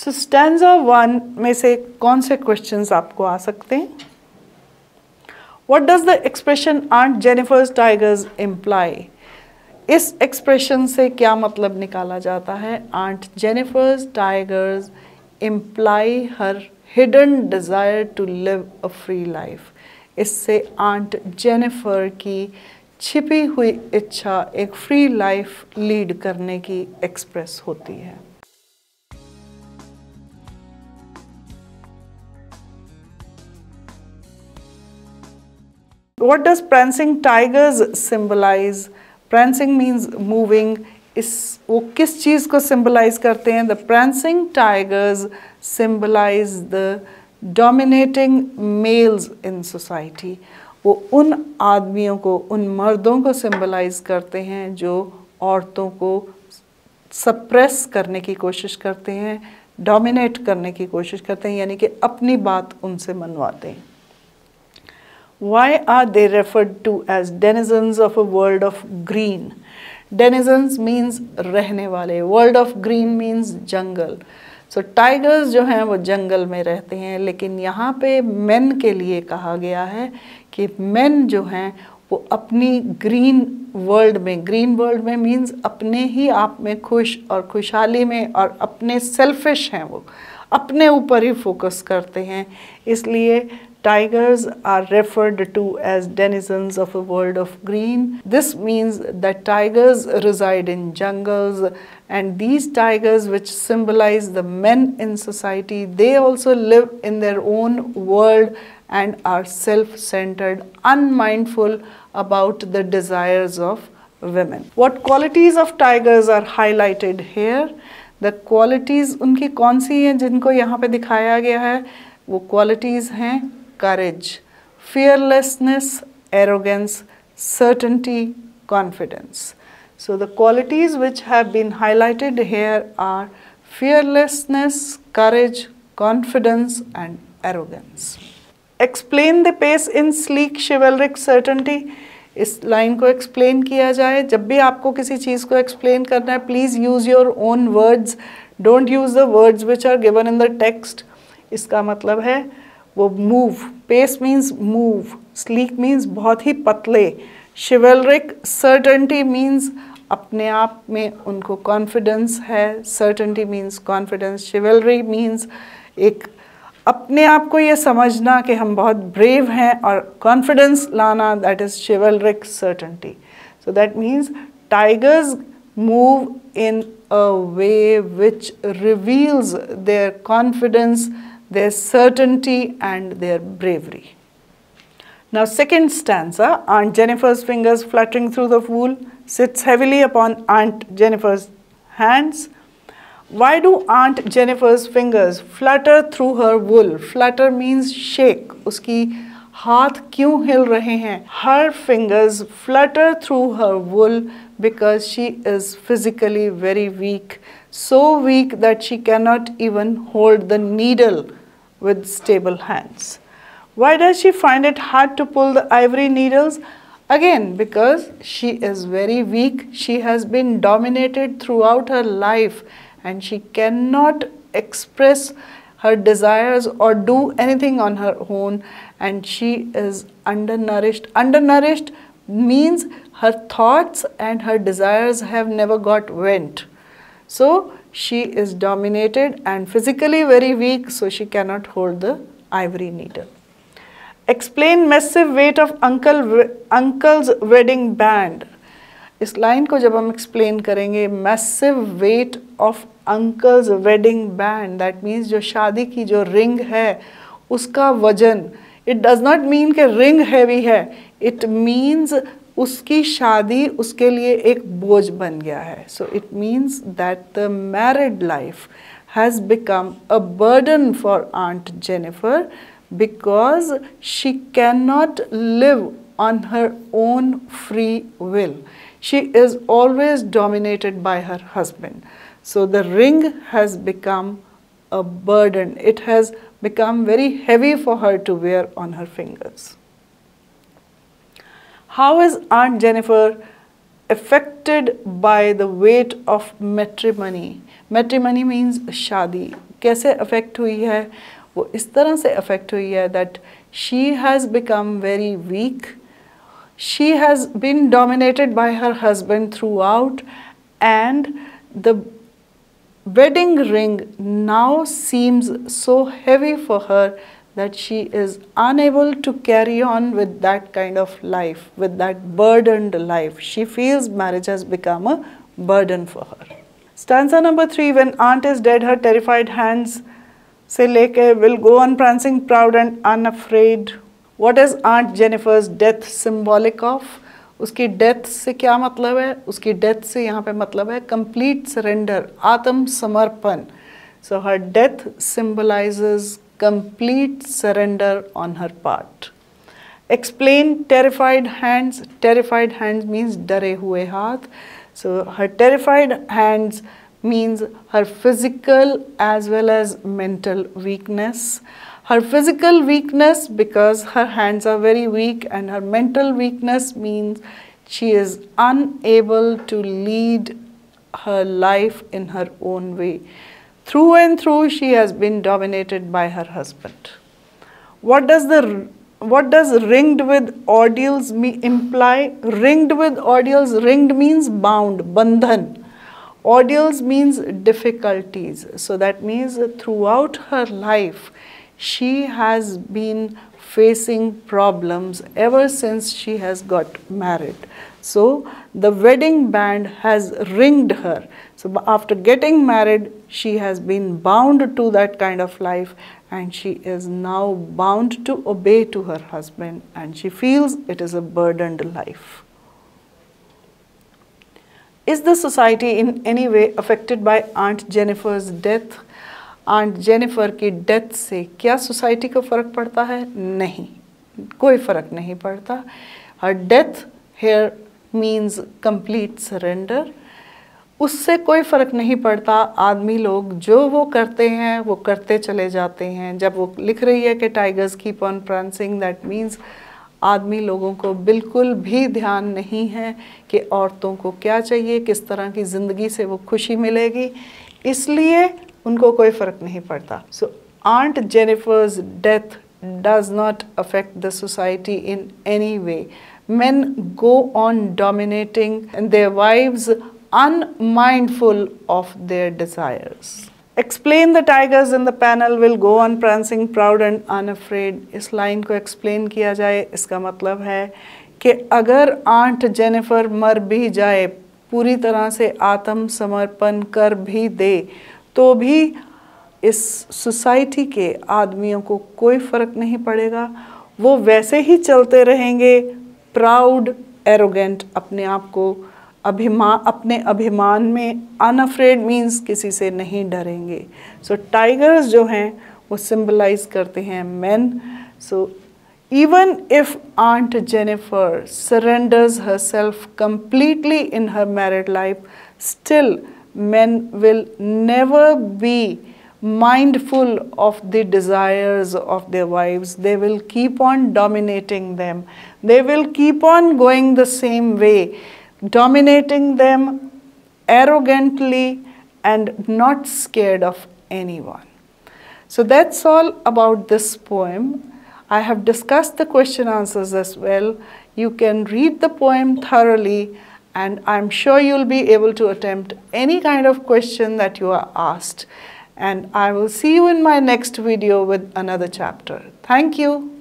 सो stanza 1 में से कौन से क्वेश्चंस आपको आ सकते हैं? What does the expression Aunt Jennifer's tigers imply? इस एक्सप्रेशन से क्या मतलब निकाला जाता है? Aunt Jennifer's tigers imply her hidden desire to live a free life. इससे Aunt Jennifer की छिपी हुई इच्छा एक फ्री लाइफ लीड करने की एक्सप्रेस होती है। What does prancing tigers symbolize? Prancing means moving. वो किस चीज़ को symbolize करते हैं? The prancing tigers symbolize the dominating males in society. वो उन आदमियों को, उन मर्दों को symbolize करते हैं जो औरतों को suppress करने की कोशिश करते हैं, dominate करने की कोशिश करते हैं, यानी कि अपनी बात उनसे मनवाते हैं। Why are they referred to as denizens of a world of green? Denizens means रहने वाले, world of green means jungle. So tigers जो हैं वो जंगल में रहते हैं, लेकिन यहाँ पे men के लिए कहा गया है कि men जो हैं वो अपनी ग्रीन वर्ल्ड में means अपने ही आप में खुश और खुशहाली में और अपने सेल्फिश हैं, वो अपने ऊपर ही फोकस करते हैं, इसलिए tigers are referred to as denizens of a world of green. This means that tigers reside in jungles, and these tigers, which symbolize the men in society, they also live in their own world and are self-centered, unmindful about the desires of women. What qualities of tigers are highlighted here? The qualities उनकी कौन सी हैं जिनको यहाँ पे दिखाया गया है? वो qualities हैं courage, fearlessness, arrogance, certainty, confidence. So the qualities which have been highlighted here are fearlessness, courage, confidence and arrogance. Explain the pace in sleek chivalric certainty. इस लाइन को एक्सप्लेन किया जाए। जब भी आपको किसी चीज़ को एक्सप्लेन करना है, please use your own words, don't use the words which are given in the text. इसका मतलब है वो move, pace means move, sleek means बहुत ही पतले, शिवलरिक सर्टेनिटी मीन्स अपने आप में उनको कॉन्फिडेंस है, सर्टेनिटी मीन्स कॉन्फिडेंस, शिवलरी मीन्स एक अपने आप को ये समझना कि हम बहुत ब्रेव हैं, और कॉन्फिडेंस लाना, that is chivalric certainty. So that means tigers move in a way which reveals their confidence, their certainty and their bravery. Now second stanza, Aunt Jennifer's fingers fluttering through the wool sits heavily upon Aunt Jennifer's hands. Why do Aunt Jennifer's fingers flutter through her wool? Flutter means shake. उसकी हाथ क्यों हिल रहे हैं? Her fingers flutter through her wool because she is physically very weak. So weak that she cannot even hold the needle with stable hands. Why does she find it hard to pull the ivory needles? Again, because she is very weak. She has been dominated throughout her life and she cannot express her desires or do anything on her own, and she is undernourished. Undernourished means her thoughts and her desires have never got vent. So she is dominated and physically very weak, so she cannot hold the ivory needle. Explain massive weight of uncle's wedding band. इस line को जब हम explain करेंगे, massive weight of uncle's wedding band, that means जो शादी की जो ring है उसका वजन, it does not mean कि रिंग हैवी है, it means उसकी शादी उसके लिए एक बोझ बन गया है. So it means that the married life has become a burden for Aunt Jennifer because she cannot live on her own free will. She is always dominated by her husband. So the ring has become a burden. It has become very heavy for her to wear on her fingers. How is Aunt Jennifer affected by the weight of matrimony? Matrimony means शादी. कैसे affect हुई है? वो इस तरह से affect हुई है that she has become very weak. She has been dominated by her husband throughout, and the wedding ring now seems so heavy for her that she is unable to carry on with that kind of life, with that burdened life. She feels marriage has become a burden for her. Stanza number 3, when aunt is dead, her terrified hands से लेके will go on prancing proud and unafraid. What is Aunt Jennifer's death symbolic of? उसकी death से क्या मतलब है? उसकी death से यहाँ पे मतलब है complete surrender, आत्म समर्पण. So her death symbolizes complete surrender on her part. Explain terrified hands. Terrified hands means डरे हुए हाथ. So her terrified hands means her physical as well as mental weakness. Her physical weakness because her hands are very weak, and her mental weakness means she is unable to lead her life in her own way. Through and through she has been dominated by her husband. What does ringed with ordeals imply? Ringed with ordeals, ringed means bound, bandhan. Ordeals means difficulties. So that means that throughout her life, she has been facing problems ever since she has got married. So the wedding band has ringed her. So after getting married, she has been bound to that kind of life, and she is now bound to obey to her husband, and she feels it is a burdened life. Is the society in any way affected by Aunt Jennifer's death? Aunt Jennifer की death से क्या society को फ़र्क पड़ता है? नहीं, कोई फ़र्क नहीं पड़ता. Her death here means complete surrender. उससे कोई फ़र्क नहीं पड़ता. आदमी लोग जो वो करते हैं वो करते चले जाते हैं. जब वो लिख रही है कि tigers keep on prancing, that means आदमी लोगों को बिल्कुल भी ध्यान नहीं है कि औरतों को क्या चाहिए, किस तरह की ज़िंदगी से वो खुशी मिलेगी, इसलिए उनको कोई फ़र्क नहीं पड़ता. सो Aunt Jennifer's death does not affect the society in any way. Men go on dominating their wives unmindful of their desires. Explain the tigers in the panel will go on prancing proud and unafraid. इस line को explain किया जाए. इसका मतलब है कि अगर aunt Jennifer मर भी जाए, पूरी तरह से आत्म समर्पण कर भी दे, तो भी इस सोसाइटी के आदमियों को कोई फ़र्क नहीं पड़ेगा. वो वैसे ही चलते रहेंगे, प्राउड, एरोगेंट, अपने आप को अपने अभिमान में, अनअफ्रेड मीन्स किसी से नहीं डरेंगे. सो टाइगर्स जो हैं वो सिंबलाइज करते हैं main. So even if Aunt Jennifer surrenders herself completely in her married life, still men will never be mindful of the desires of their wives. They will keep on dominating them. They will keep on going the same way, dominating them arrogantly and not scared of anyone. So that's all about this poem. I have discussed the question answers as well. You can read the poem thoroughly, and I'm sure you'll be able to attempt any kind of question that you are asked. And I will see you in my next video with another chapter. Thank you.